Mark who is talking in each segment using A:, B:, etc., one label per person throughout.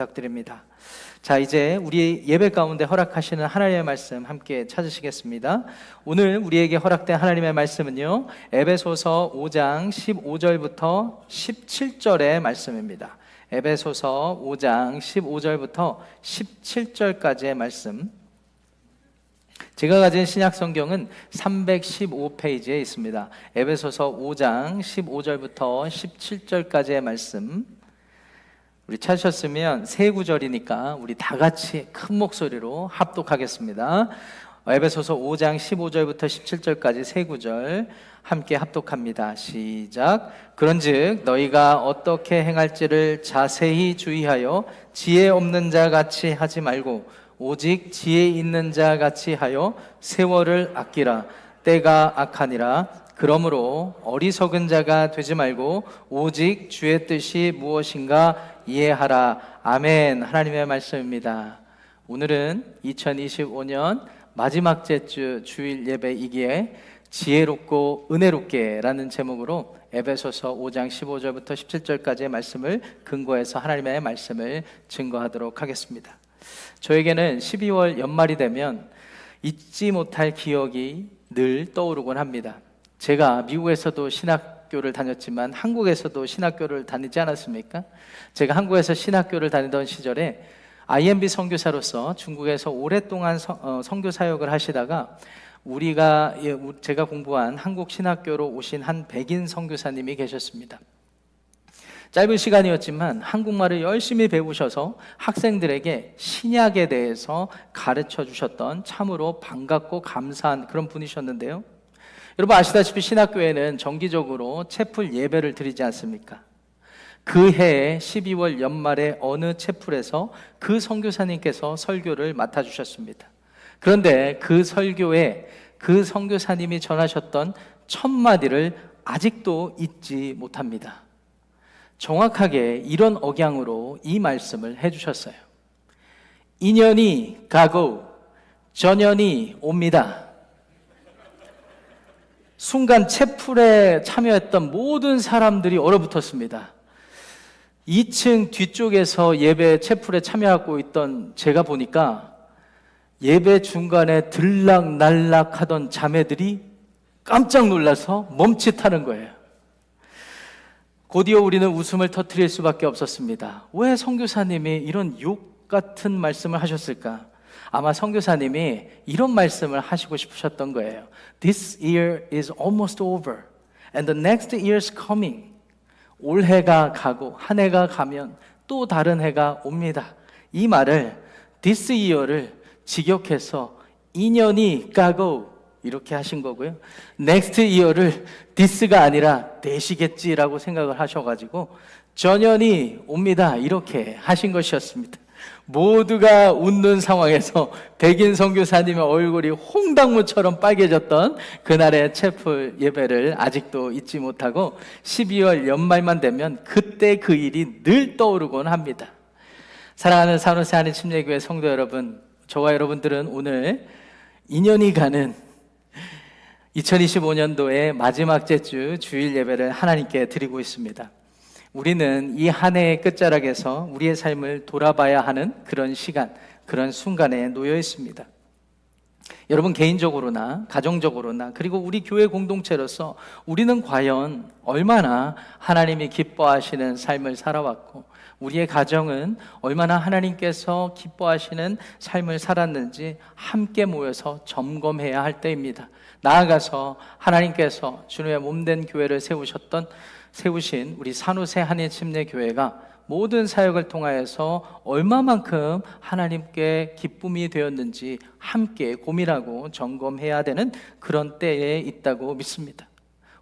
A: 부탁드립니다. 자, 이제 우리 예배 가운데 허락하시는 하나님의 말씀 함께 찾으시겠습니다. 오늘 우리에게 허락된 하나님의 말씀은요, 에베소서 5장 15절부터 17절의 말씀입니다. 에베소서 5장 15절부터 17절까지의 말씀. 제가 가진 신약 성경은 315페이지에 있습니다. 에베소서 5장 15절부터 17절까지의 말씀. 우리 찾으셨으면 세 구절이니까 우리 다 같이 큰 목소리로 합독하겠습니다. 에베소서 5장 15절부터 17절까지 세 구절 함께 합독합니다. 시작. 그런즉 너희가 어떻게 행할지를 자세히 주의하여 지혜 없는 자 같이 하지 말고 오직 지혜 있는 자 같이 하여 세월을 아끼라. 때가 악하니라. 그러므로 어리석은 자가 되지 말고 오직 주의 뜻이 무엇인가 이해하라. 아멘. 하나님의 말씀입니다. 오늘은 2025년 마지막 주 주일 예배이기에 지혜롭고 은혜롭게 라는 제목으로 에베소서 5장 15절부터 17절까지의 말씀을 근거해서 하나님의 말씀을 증거하도록 하겠습니다. 저에게는 12월 연말이 되면 잊지 못할 기억이 늘 떠오르곤 합니다. 제가 미국에서도 신학교를 다녔지만 한국에서도 신학교를 다니지 않았습니까? 제가 한국에서 신학교를 다니던 시절에 IMB 선교사로서 중국에서 오랫동안 선교 사역을 하시다가 제가 공부한 한국 신학교로 오신 한 백인 선교사님이 계셨습니다. 짧은 시간이었지만 한국말을 열심히 배우셔서 학생들에게 신약에 대해서 가르쳐 주셨던 참으로 반갑고 감사한 그런 분이셨는데요. 여러분 아시다시피 신학교에는 정기적으로 채플 예배를 드리지 않습니까? 그 해에 12월 연말에 어느 채플에서 그 선교사님께서 설교를 맡아주셨습니다. 그런데 그 설교에 그 선교사님이 전하셨던 첫 마디를 아직도 잊지 못합니다. 정확하게 이런 억양으로 이 말씀을 해주셨어요. 인연이 가고 전연이 옵니다. 순간 채플에 참여했던 모든 사람들이 얼어붙었습니다. 2층 뒤쪽에서 예배 채플에 참여하고 있던 제가 보니까 예배 중간에 들락날락 하던 자매들이 깜짝 놀라서 멈칫하는 거예요. 곧이어 우리는 웃음을 터뜨릴 수밖에 없었습니다. 왜 선교사님이 이런 욕 같은 말씀을 하셨을까? 아마 선교사님이 이런 말씀을 하시고 싶으셨던 거예요. This year is almost over and the next year is coming. 올해가 가고 한 해가 가면 또 다른 해가 옵니다. 이 말을 this year를 직역해서 2년이 가고 이렇게 하신 거고요. next year를 this가 아니라 되시겠지라고 생각을 하셔가지고 전연이 옵니다 이렇게 하신 것이었습니다. 모두가 웃는 상황에서 백인 선교사님의 얼굴이 홍당무처럼 빨개졌던 그날의 채플 예배를 아직도 잊지 못하고 12월 연말만 되면 그때 그 일이 늘 떠오르곤 합니다. 사랑하는 산호세 한인 침례교회 성도 여러분, 저와 여러분들은 오늘 2년이 가는 2025년도의 마지막 주 주일 예배를 하나님께 드리고 있습니다. 우리는 이 한 해의 끝자락에서 우리의 삶을 돌아봐야 하는 그런 시간, 그런 순간에 놓여 있습니다. 여러분 개인적으로나 가정적으로나 그리고 우리 교회 공동체로서 우리는 과연 얼마나 하나님이 기뻐하시는 삶을 살아왔고 우리의 가정은 얼마나 하나님께서 기뻐하시는 삶을 살았는지 함께 모여서 점검해야 할 때입니다. 나아가서 하나님께서 주님의 몸된 교회를 세우신 우리 산호세 한인 침례교회가 모든 사역을 통하여서 얼마만큼 하나님께 기쁨이 되었는지 함께 고민하고 점검해야 되는 그런 때에 있다고 믿습니다.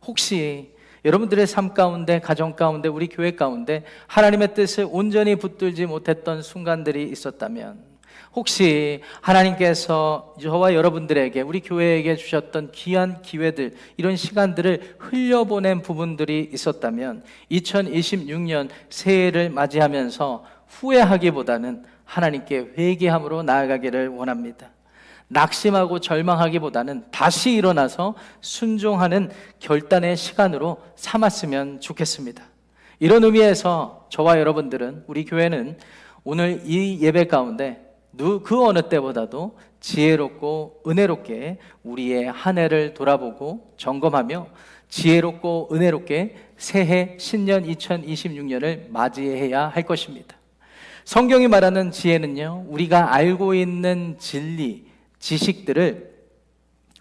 A: 혹시 여러분들의 삶 가운데, 가정 가운데, 우리 교회 가운데 하나님의 뜻을 온전히 붙들지 못했던 순간들이 있었다면, 혹시 하나님께서 저와 여러분들에게, 우리 교회에게 주셨던 귀한 기회들, 이런 시간들을 흘려보낸 부분들이 있었다면 2026년 새해를 맞이하면서 후회하기보다는 하나님께 회개함으로 나아가기를 원합니다. 낙심하고 절망하기보다는 다시 일어나서 순종하는 결단의 시간으로 삼았으면 좋겠습니다. 이런 의미에서 저와 여러분들은, 우리 교회는 오늘 이 예배 가운데 그 어느 때보다도 지혜롭고 은혜롭게 우리의 한 해를 돌아보고 점검하며 지혜롭고 은혜롭게 새해 신년 2026년을 맞이해야 할 것입니다. 성경이 말하는 지혜는요, 우리가 알고 있는 진리, 지식들을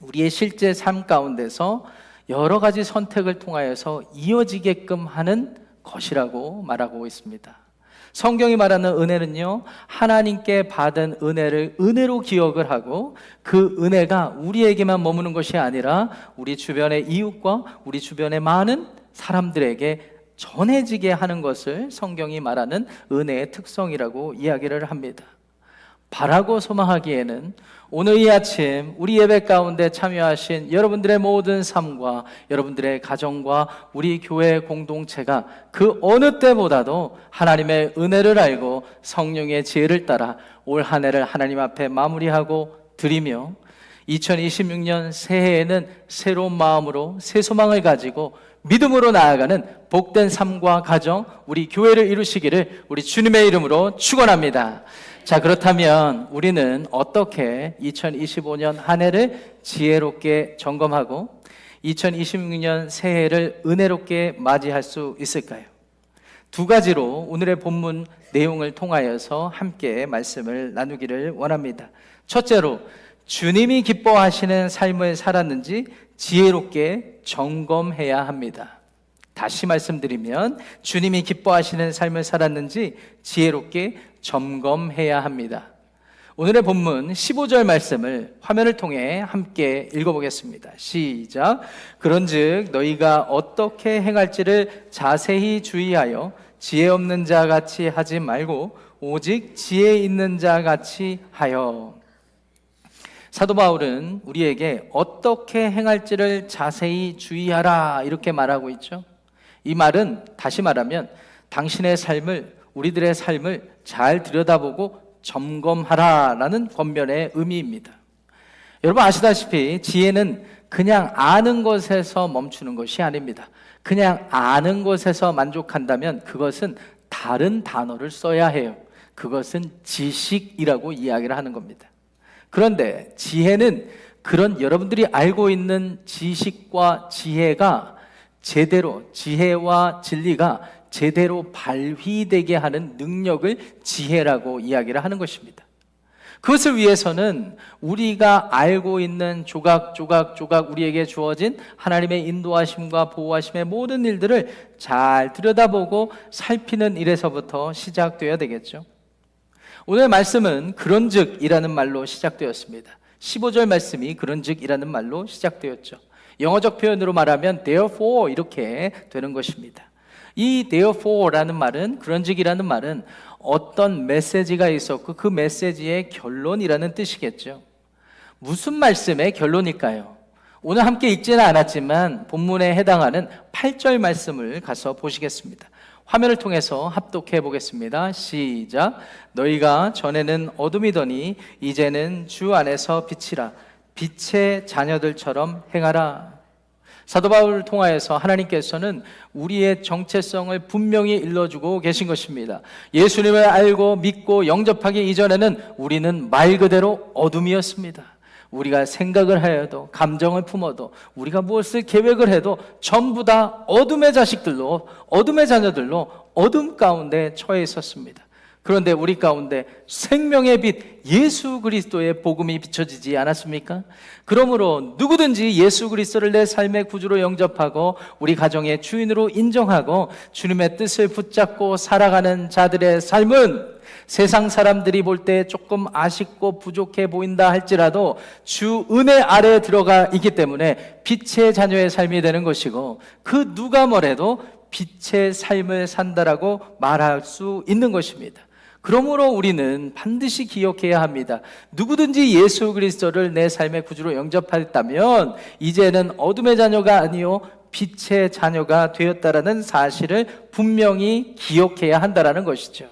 A: 우리의 실제 삶 가운데서 여러 가지 선택을 통하여서 이어지게끔 하는 것이라고 말하고 있습니다. 성경이 말하는 은혜는요, 하나님께 받은 은혜를 은혜로 기억을 하고 그 은혜가 우리에게만 머무는 것이 아니라 우리 주변의 이웃과 우리 주변의 많은 사람들에게 전해지게 하는 것을 성경이 말하는 은혜의 특성이라고 이야기를 합니다. 바라고 소망하기에는 오늘 이 아침 우리 예배 가운데 참여하신 여러분들의 모든 삶과 여러분들의 가정과 우리 교회 공동체가 그 어느 때보다도 하나님의 은혜를 알고 성령의 지혜를 따라 올 한 해를 하나님 앞에 마무리하고 드리며 2026년 새해에는 새로운 마음으로 새 소망을 가지고 믿음으로 나아가는 복된 삶과 가정, 우리 교회를 이루시기를 우리 주님의 이름으로 축원합니다. 자, 그렇다면 우리는 어떻게 2025년 한 해를 지혜롭게 점검하고 2026년 새해를 은혜롭게 맞이할 수 있을까요? 두 가지로 오늘의 본문 내용을 통하여서 함께 말씀을 나누기를 원합니다. 첫째로, 주님이 기뻐하시는 삶을 살았는지 지혜롭게 점검해야 합니다. 다시 말씀드리면 주님이 기뻐하시는 삶을 살았는지 지혜롭게 점검해야 합니다. 오늘의 본문 15절 말씀을 화면을 통해 함께 읽어보겠습니다. 시작. 그런즉 너희가 어떻게 행할지를 자세히 주의하여 지혜 없는 자 같이 하지 말고 오직 지혜 있는 자 같이 하여. 사도 바울은 우리에게 어떻게 행할지를 자세히 주의하라 이렇게 말하고 있죠. 이 말은 다시 말하면 당신의 삶을, 우리들의 삶을 잘 들여다보고 점검하라라는 권면의 의미입니다. 여러분 아시다시피 지혜는 그냥 아는 것에서 멈추는 것이 아닙니다. 그냥 아는 것에서 만족한다면 그것은 다른 단어를 써야 해요. 그것은 지식이라고 이야기를 하는 겁니다. 그런데 지혜는 그런 여러분들이 알고 있는 지식과 지혜가 제대로, 지혜와 진리가 제대로 발휘되게 하는 능력을 지혜라고 이야기를 하는 것입니다. 그것을 위해서는 우리가 알고 있는 조각 우리에게 주어진 하나님의 인도하심과 보호하심의 모든 일들을 잘 들여다보고 살피는 일에서부터 시작되어야 되겠죠. 오늘 말씀은 그런즉이라는 말로 시작되었습니다. 15절 말씀이 그런즉이라는 말로 시작되었죠. 영어적 표현으로 말하면 therefore 이렇게 되는 것입니다. 이 therefore라는 말은, 그런즉이라는 말은 어떤 메시지가 있었고 그 메시지의 결론이라는 뜻이겠죠. 무슨 말씀의 결론일까요? 오늘 함께 읽지는 않았지만 본문에 해당하는 8절 말씀을 가서 보시겠습니다. 화면을 통해서 합독해 보겠습니다. 시작. 너희가 전에는 어둠이더니 이제는 주 안에서 빛이라. 빛의 자녀들처럼 행하라. 사도 바울을 통하여서 하나님께서는 우리의 정체성을 분명히 일러주고 계신 것입니다. 예수님을 알고 믿고 영접하기 이전에는 우리는 말 그대로 어둠이었습니다. 우리가 생각을 하여도, 감정을 품어도, 우리가 무엇을 계획을 해도 전부 다 어둠의 자식들로, 어둠의 자녀들로 어둠 가운데 처해 있었습니다. 그런데 우리 가운데 생명의 빛 예수 그리스도의 복음이 비춰지지 않았습니까? 그러므로 누구든지 예수 그리스도를 내 삶의 구주로 영접하고 우리 가정의 주인으로 인정하고 주님의 뜻을 붙잡고 살아가는 자들의 삶은 세상 사람들이 볼 때 조금 아쉽고 부족해 보인다 할지라도 주 은혜 아래에 들어가 있기 때문에 빛의 자녀의 삶이 되는 것이고, 그 누가 뭐래도 빛의 삶을 산다라고 말할 수 있는 것입니다. 그러므로 우리는 반드시 기억해야 합니다. 누구든지 예수 그리스도를 내 삶의 구주로 영접했다면 이제는 어둠의 자녀가 아니요 빛의 자녀가 되었다라는 사실을 분명히 기억해야 한다라는 것이죠.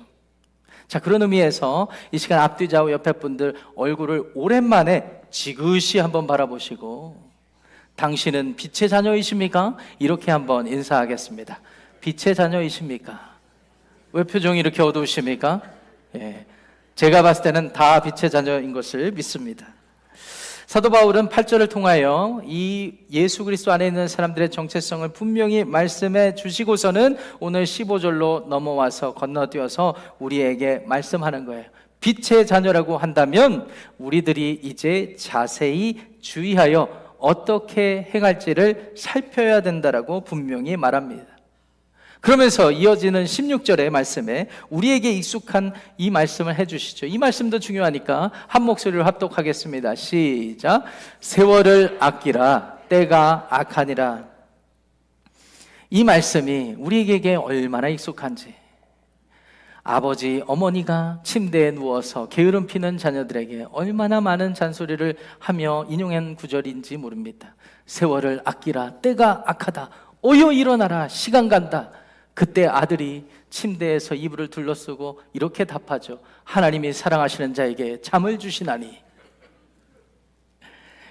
A: 자, 그런 의미에서 이 시간 앞뒤 좌우 옆에 분들 얼굴을 오랜만에 지그시 한번 바라보시고, 당신은 빛의 자녀이십니까? 이렇게 한번 인사하겠습니다. 빛의 자녀이십니까? 왜 표정이 이렇게 어두우십니까? 예, 제가 봤을 때는 다 빛의 자녀인 것을 믿습니다. 사도 바울은 8절을 통하여 이 예수 그리스도 안에 있는 사람들의 정체성을 분명히 말씀해 주시고서는 오늘 15절로 넘어와서 건너뛰어서 우리에게 말씀하는 거예요. 빛의 자녀라고 한다면 우리들이 이제 자세히 주의하여 어떻게 행할지를 살펴야 된다라고 분명히 말합니다. 그러면서 이어지는 16절의 말씀에 우리에게 익숙한 이 말씀을 해주시죠. 이 말씀도 중요하니까 한 목소리로 합독하겠습니다. 시작. 세월을 아끼라 때가 악하니라. 이 말씀이 우리에게 얼마나 익숙한지, 아버지, 어머니가 침대에 누워서 게으름 피는 자녀들에게 얼마나 많은 잔소리를 하며 인용한 구절인지 모릅니다. 세월을 아끼라 때가 악하다. 어여 일어나라 시간 간다. 그때 아들이 침대에서 이불을 둘러쓰고 이렇게 답하죠. 하나님이 사랑하시는 자에게 잠을 주시나니.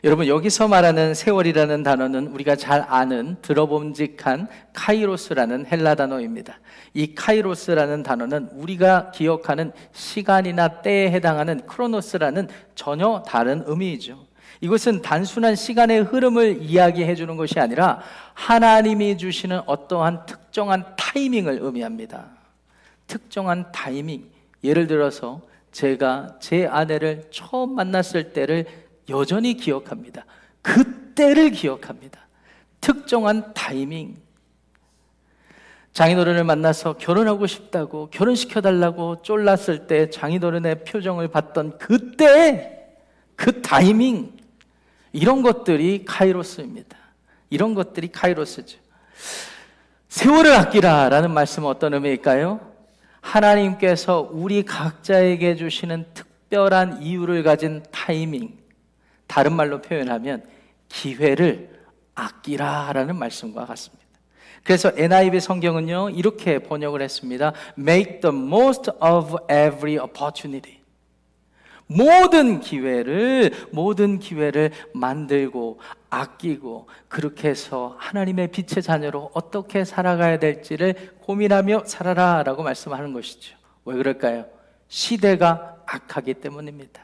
A: 여러분, 여기서 말하는 세월이라는 단어는 우리가 잘 아는 들어봄직한 카이로스라는 헬라 단어입니다. 이 카이로스라는 단어는 우리가 기억하는 시간이나 때에 해당하는 크로노스라는 전혀 다른 의미이죠. 이것은 단순한 시간의 흐름을 이야기해 주는 것이 아니라 하나님이 주시는 어떠한 특정한 타이밍을 의미합니다. 특정한 타이밍. 예를 들어서 제가 제 아내를 처음 만났을 때를 여전히 기억합니다. 그때를 기억합니다. 특정한 타이밍. 장인어른을 만나서 결혼하고 싶다고 결혼시켜달라고 쫄랐을 때 장인어른의 표정을 봤던 그때, 그 타이밍. 이런 것들이 카이로스입니다. 이런 것들이 카이로스죠. 세월을 아끼라라는 말씀은 어떤 의미일까요? 하나님께서 우리 각자에게 주시는 특별한 이유를 가진 타이밍, 다른 말로 표현하면 기회를 아끼라라는 말씀과 같습니다. 그래서 NIV 성경은요 이렇게 번역을 했습니다. Make the most of every opportunity. 모든 기회를 만들고 아끼고 그렇게 해서 하나님의 빛의 자녀로 어떻게 살아가야 될지를 고민하며 살아라 라고 말씀하는 것이죠. 왜 그럴까요? 시대가 악하기 때문입니다.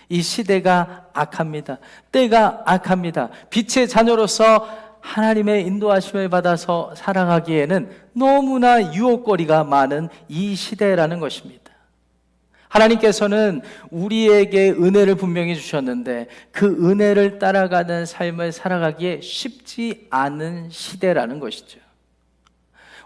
A: 이 시대가 악합니다. 때가 악합니다. 빛의 자녀로서 하나님의 인도하심을 받아서 살아가기에는 너무나 유혹거리가 많은 이 시대라는 것입니다. 하나님께서는 우리에게 은혜를 분명히 주셨는데 그 은혜를 따라가는 삶을 살아가기에 쉽지 않은 시대라는 것이죠.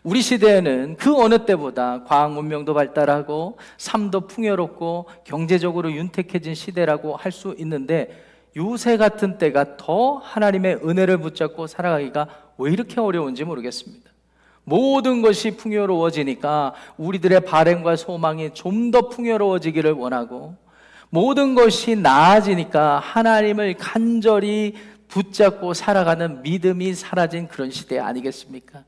A: 우리 시대에는 그 어느 때보다 과학 문명도 발달하고 삶도 풍요롭고 경제적으로 윤택해진 시대라고 할 수 있는데 요새 같은 때가 더 하나님의 은혜를 붙잡고 살아가기가 왜 이렇게 어려운지 모르겠습니다. 모든 것이 풍요로워지니까 우리들의 바램과 소망이 좀 더 풍요로워지기를 원하고 모든 것이 나아지니까 하나님을 간절히 붙잡고 살아가는 믿음이 사라진 그런 시대 아니겠습니까?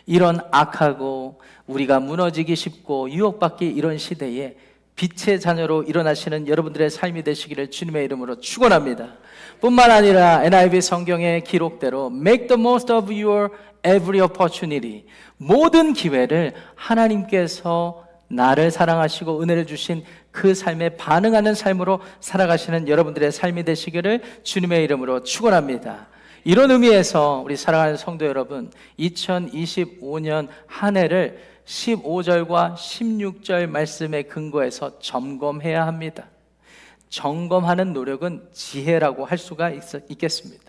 A: 이런 악하고 우리가 무너지기 쉽고 유혹받기 이런 시대에 빛의 자녀로 일어나시는 여러분들의 삶이 되시기를 주님의 이름으로 축원합니다. 뿐만 아니라 NIV 성경의 기록대로 Make the most of your every opportunity. 모든 기회를 하나님께서 나를 사랑하시고 은혜를 주신 그 삶에 반응하는 삶으로 살아가시는 여러분들의 삶이 되시기를 주님의 이름으로 축원합니다. 이런 의미에서 우리 사랑하는 성도 여러분, 2025년 한 해를 15절과 16절 말씀에 근거해서 점검해야 합니다. 점검하는 노력은 지혜라고 할 수가 있겠습니다.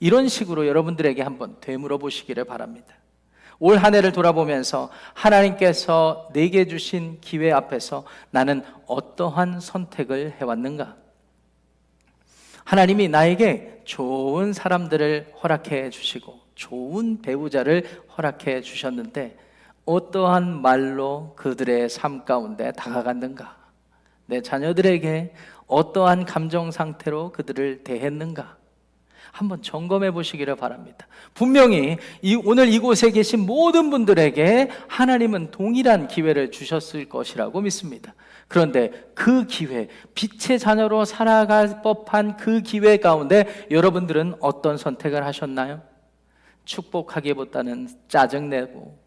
A: 이런 식으로 여러분들에게 한번 되물어 보시기를 바랍니다. 올 한 해를 돌아보면서 하나님께서 내게 주신 기회 앞에서 나는 어떠한 선택을 해왔는가? 하나님이 나에게 좋은 사람들을 허락해 주시고 좋은 배우자를 허락해 주셨는데 어떠한 말로 그들의 삶 가운데 다가갔는가? 내 자녀들에게 어떠한 감정 상태로 그들을 대했는가? 한번 점검해 보시기를 바랍니다. 분명히 오늘 이곳에 계신 모든 분들에게 하나님은 동일한 기회를 주셨을 것이라고 믿습니다. 그런데 그 기회, 빛의 자녀로 살아갈 법한 그 기회 가운데 여러분들은 어떤 선택을 하셨나요? 축복하기보다는 짜증내고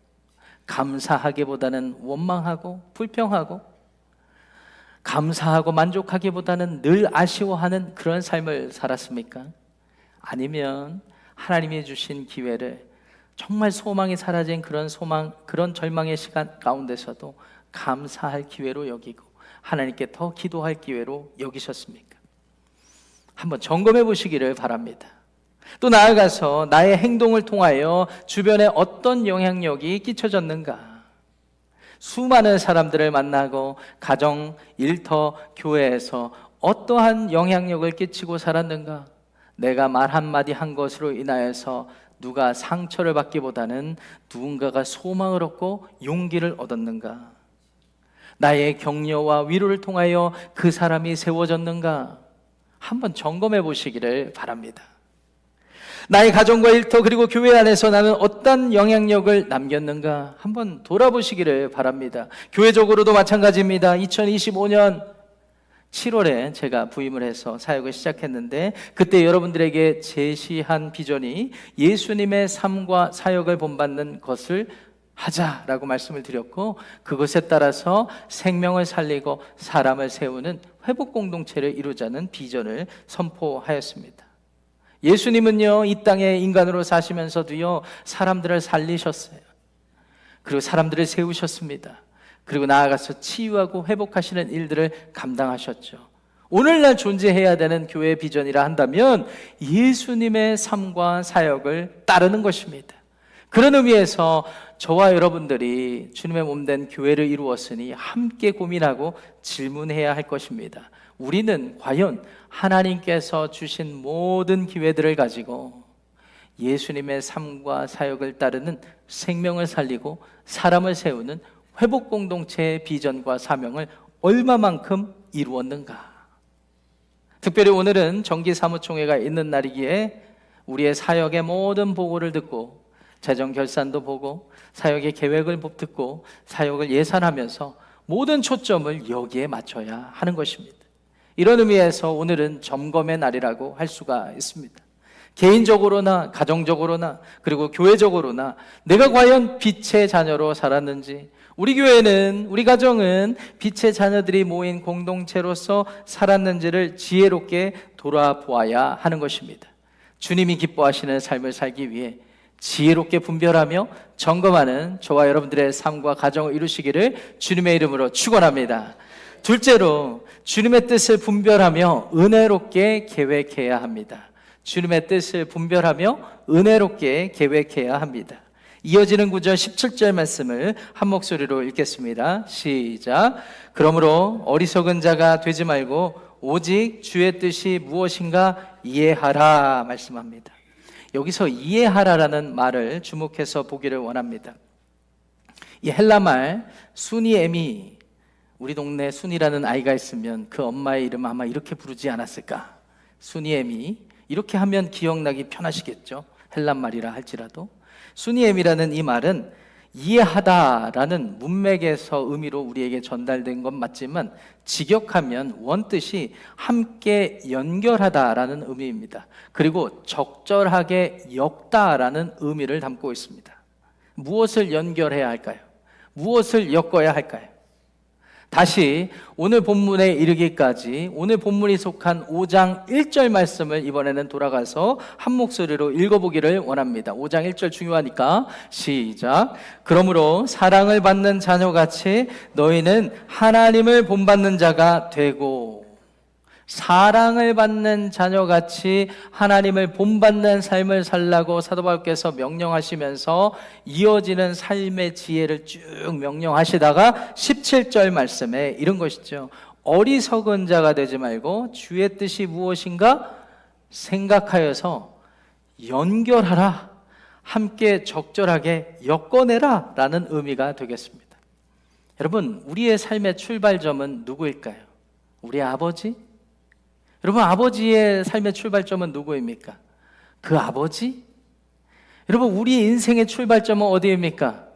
A: 감사하기보다는 원망하고 불평하고 감사하고 만족하기보다는 늘 아쉬워하는 그런 삶을 살았습니까? 아니면 하나님이 주신 기회를 정말 소망이 사라진 그런 그런 절망의 시간 가운데서도 감사할 기회로 여기고 하나님께 더 기도할 기회로 여기셨습니까? 한번 점검해 보시기를 바랍니다. 또 나아가서 나의 행동을 통하여 주변에 어떤 영향력이 끼쳐졌는가? 수많은 사람들을 만나고 가정, 일터, 교회에서 어떠한 영향력을 끼치고 살았는가? 내가 말 한마디 한 것으로 인하여서 누가 상처를 받기보다는 누군가가 소망을 얻고 용기를 얻었는가? 나의 격려와 위로를 통하여 그 사람이 세워졌는가? 한번 점검해 보시기를 바랍니다. 나의 가정과 일터 그리고 교회 안에서 나는 어떤 영향력을 남겼는가 한번 돌아보시기를 바랍니다. 교회적으로도 마찬가지입니다. 2025년 7월에 제가 부임을 해서 사역을 시작했는데 그때 여러분들에게 제시한 비전이 예수님의 삶과 사역을 본받는 것을 하자라고 말씀을 드렸고, 그것에 따라서 생명을 살리고 사람을 세우는 회복 공동체를 이루자는 비전을 선포하였습니다. 예수님은요, 이 땅에 인간으로 사시면서도요, 사람들을 살리셨어요. 그리고 사람들을 세우셨습니다. 그리고 나아가서 치유하고 회복하시는 일들을 감당하셨죠. 오늘날 존재해야 되는 교회의 비전이라 한다면 예수님의 삶과 사역을 따르는 것입니다. 그런 의미에서 저와 여러분들이 주님의 몸된 교회를 이루었으니 함께 고민하고 질문해야 할 것입니다. 우리는 과연 하나님께서 주신 모든 기회들을 가지고 예수님의 삶과 사역을 따르는 생명을 살리고 사람을 세우는 회복 공동체의 비전과 사명을 얼마만큼 이루었는가? 특별히 오늘은 정기사무총회가 있는 날이기에 우리의 사역의 모든 보고를 듣고 재정 결산도 보고 사역의 계획을 듣고 사역을 예산하면서 모든 초점을 여기에 맞춰야 하는 것입니다. 이런 의미에서 오늘은 점검의 날이라고 할 수가 있습니다. 개인적으로나 가정적으로나 그리고 교회적으로나 내가 과연 빛의 자녀로 살았는지, 우리 교회는, 우리 가정은 빛의 자녀들이 모인 공동체로서 살았는지를 지혜롭게 돌아보아야 하는 것입니다. 주님이 기뻐하시는 삶을 살기 위해 지혜롭게 분별하며 점검하는 저와 여러분들의 삶과 가정을 이루시기를 주님의 이름으로 축원합니다. 둘째로, 주님의 뜻을 분별하며 은혜롭게 계획해야 합니다. 주님의 뜻을 분별하며 은혜롭게 계획해야 합니다. 이어지는 9절 17절 말씀을 한 목소리로 읽겠습니다. 시작. 그러므로 어리석은 자가 되지 말고 오직 주의 뜻이 무엇인가 이해하라 말씀합니다. 여기서 이해하라라는 말을 주목해서 보기를 원합니다. 이 헬라말 수니에미, 우리 동네 순이라는 아이가 있으면 그 엄마의 이름 아마 이렇게 부르지 않았을까? 수니에미, 이렇게 하면 기억나기 편하시겠죠? 헬란말이라 할지라도. 수니에미라는 이 말은 이해하다라는 문맥에서 의미로 우리에게 전달된 건 맞지만 직역하면 원뜻이 함께 연결하다라는 의미입니다. 그리고 적절하게 엮다라는 의미를 담고 있습니다. 무엇을 연결해야 할까요? 무엇을 엮어야 할까요? 다시 오늘 본문에 이르기까지 오늘 본문이 속한 5장 1절 말씀을 이번에는 돌아가서 한 목소리로 읽어보기를 원합니다. 5장 1절 중요하니까 시작. 그러므로 사랑을 받는 자녀같이 너희는 하나님을 본받는 자가 되고, 사랑을 받는 자녀같이 하나님을 본받는 삶을 살라고 사도 바울께서 명령하시면서 이어지는 삶의 지혜를 쭉 명령하시다가 17절 말씀에 이런 것이죠. 어리석은 자가 되지 말고 주의 뜻이 무엇인가 생각하여서 연결하라, 함께 적절하게 엮어내라 라는 의미가 되겠습니다. 여러분, 우리의 삶의 출발점은 누구일까요? 우리 아버지? 여러분, 아버지의 삶의 출발점은 누구입니까? 그 아버지? 여러분, 우리 인생의 출발점은 어디입니까?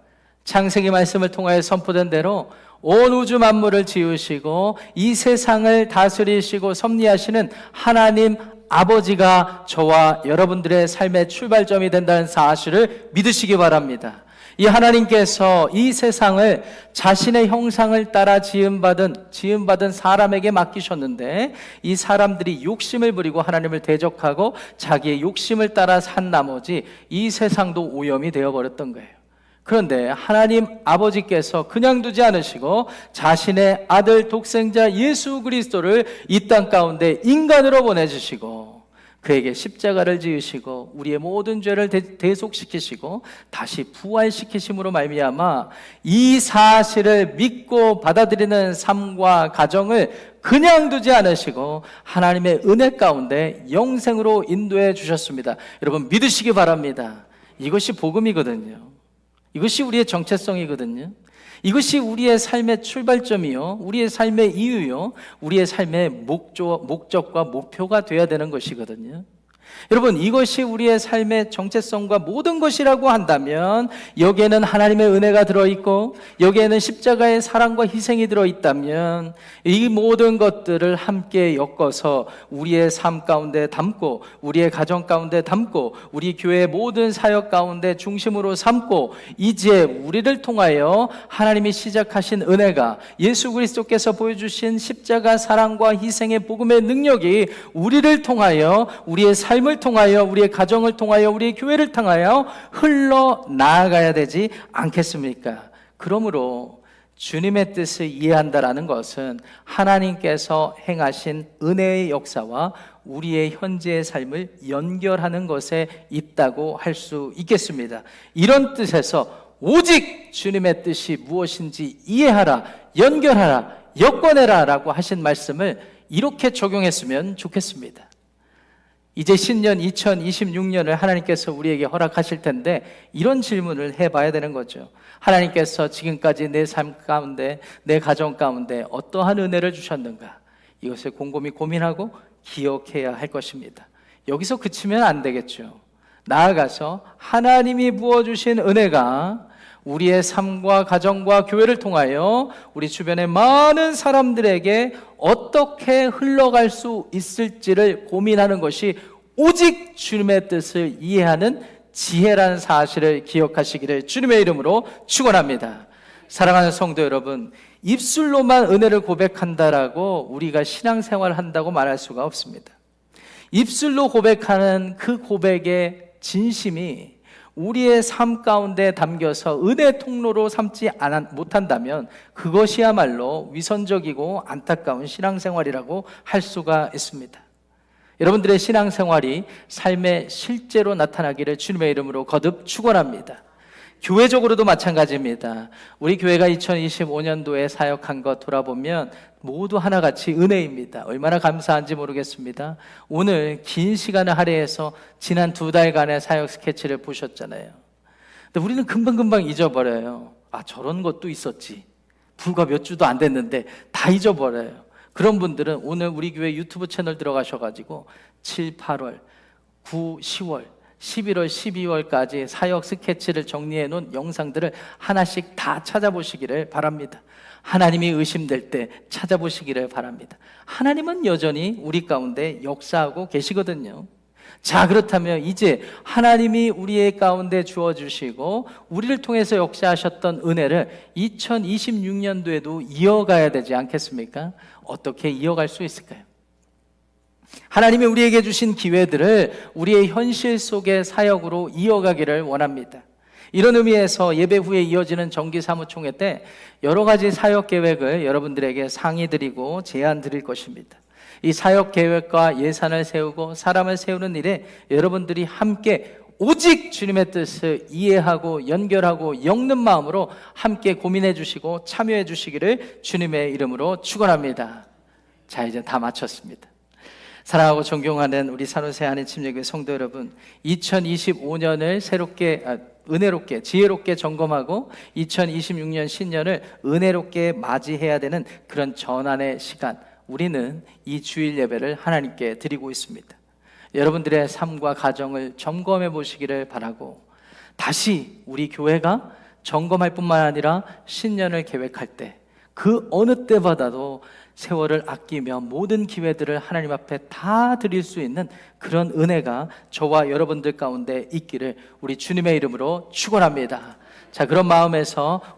A: 창세기 말씀을 통하여 선포된 대로 온 우주 만물을 지으시고 이 세상을 다스리시고 섭리하시는 하나님 아버지가 저와 여러분들의 삶의 출발점이 된다는 사실을 믿으시기 바랍니다. 이 하나님께서 이 세상을 자신의 형상을 따라 지음받은 사람에게 맡기셨는데, 이 사람들이 욕심을 부리고 하나님을 대적하고 자기의 욕심을 따라 산 나머지 이 세상도 오염이 되어버렸던 거예요. 그런데 하나님 아버지께서 그냥 두지 않으시고 자신의 아들 독생자 예수 그리스도를 이 땅 가운데 인간으로 보내주시고 그에게 십자가를 지으시고 우리의 모든 죄를 대속시키시고 다시 부활시키심으로 말미암아 이 사실을 믿고 받아들이는 삶과 가정을 그냥 두지 않으시고 하나님의 은혜 가운데 영생으로 인도해 주셨습니다. 여러분 믿으시기 바랍니다. 이것이 복음이거든요. 이것이 우리의 정체성이거든요. 이것이 우리의 삶의 출발점이요, 우리의 삶의 이유요, 우리의 삶의 목적과 목표가 되어야 되는 것이거든요. 여러분, 이것이 우리의 삶의 정체성과 모든 것이라고 한다면 여기에는 하나님의 은혜가 들어있고 여기에는 십자가의 사랑과 희생이 들어있다면 이 모든 것들을 함께 엮어서 우리의 삶 가운데 담고 우리의 가정 가운데 담고 우리 교회의 모든 사역 가운데 중심으로 삼고 이제 우리를 통하여 하나님이 시작하신 은혜가 예수 그리스도께서 보여주신 십자가 사랑과 희생의 복음의 능력이 우리를 통하여 우리의 삶을 통하여 우리의 가정을 통하여 우리의 교회를 통하여 흘러나아가야 되지 않겠습니까? 그러므로 주님의 뜻을 이해한다라는 것은 하나님께서 행하신 은혜의 역사와 우리의 현재의 삶을 연결하는 것에 있다고 할 수 있겠습니다. 이런 뜻에서 오직 주님의 뜻이 무엇인지 이해하라, 연결하라, 엮어내라 라고 하신 말씀을 이렇게 적용했으면 좋겠습니다. 이제 신년 2026년을 하나님께서 우리에게 허락하실 텐데 이런 질문을 해봐야 되는 거죠. 하나님께서 지금까지 내 삶 가운데 내 가정 가운데 어떠한 은혜를 주셨는가, 이것을 곰곰이 고민하고 기억해야 할 것입니다. 여기서 그치면 안 되겠죠. 나아가서 하나님이 부어주신 은혜가 우리의 삶과 가정과 교회를 통하여 우리 주변의 많은 사람들에게 어떻게 흘러갈 수 있을지를 고민하는 것이 오직 주님의 뜻을 이해하는 지혜라는 사실을 기억하시기를 주님의 이름으로 축원합니다. 사랑하는 성도 여러분, 입술로만 은혜를 고백한다라고 우리가 신앙생활을 한다고 말할 수가 없습니다. 입술로 고백하는 그 고백의 진심이 우리의 삶 가운데 담겨서 은혜 통로로 삼지 못한다면 그것이야말로 위선적이고 안타까운 신앙생활이라고 할 수가 있습니다. 여러분들의 신앙생활이 삶의 실제로 나타나기를 주님의 이름으로 거듭 축원합니다. 교회적으로도 마찬가지입니다. 우리 교회가 2025년도에 사역한 것 돌아보면 모두 하나같이 은혜입니다. 얼마나 감사한지 모르겠습니다. 오늘 긴 시간을 할애해서 지난 2달간의 사역 스케치를 보셨잖아요. 근데 우리는 금방금방 잊어버려요. 아, 저런 것도 있었지. 불과 몇 주도 안 됐는데 다 잊어버려요. 그런 분들은 오늘 우리 교회 유튜브 채널 들어가셔가지고 7, 8월, 9, 10월 11월, 12월까지 사역 스케치를 정리해 놓은 영상들을 하나씩 다 찾아보시기를 바랍니다. 하나님이 의심될 때 찾아보시기를 바랍니다. 하나님은 여전히 우리 가운데 역사하고 계시거든요. 자, 그렇다면 이제 하나님이 우리의 가운데 주어주시고 우리를 통해서 역사하셨던 은혜를 2026년도에도 이어가야 되지 않겠습니까? 어떻게 이어갈 수 있을까요? 하나님이 우리에게 주신 기회들을 우리의 현실 속의 사역으로 이어가기를 원합니다. 이런 의미에서 예배 후에 이어지는 정기 사무총회 때 여러 가지 사역 계획을 여러분들에게 상의드리고 제안 드릴 것입니다. 이 사역 계획과 예산을 세우고 사람을 세우는 일에 여러분들이 함께 오직 주님의 뜻을 이해하고 연결하고 엮는 마음으로 함께 고민해 주시고 참여해 주시기를 주님의 이름으로 축원합니다. 자, 이제 다 마쳤습니다. 사랑하고 존경하는 우리 산호세 한인침례교회 성도 여러분, 2025년을 은혜롭게 지혜롭게 점검하고 2026년 신년을 은혜롭게 맞이해야 되는 그런 전환의 시간, 우리는 이 주일 예배를 하나님께 드리고 있습니다. 여러분들의 삶과 가정을 점검해 보시기를 바라고, 다시 우리 교회가 점검할 뿐만 아니라 신년을 계획할 때 그 어느 때보다도 세월을 아끼며 모든 기회들을 하나님 앞에 다 드릴 수 있는 그런 은혜가 저와 여러분들 가운데 있기를 우리 주님의 이름으로 축원합니다. 자, 그런 마음에서 우리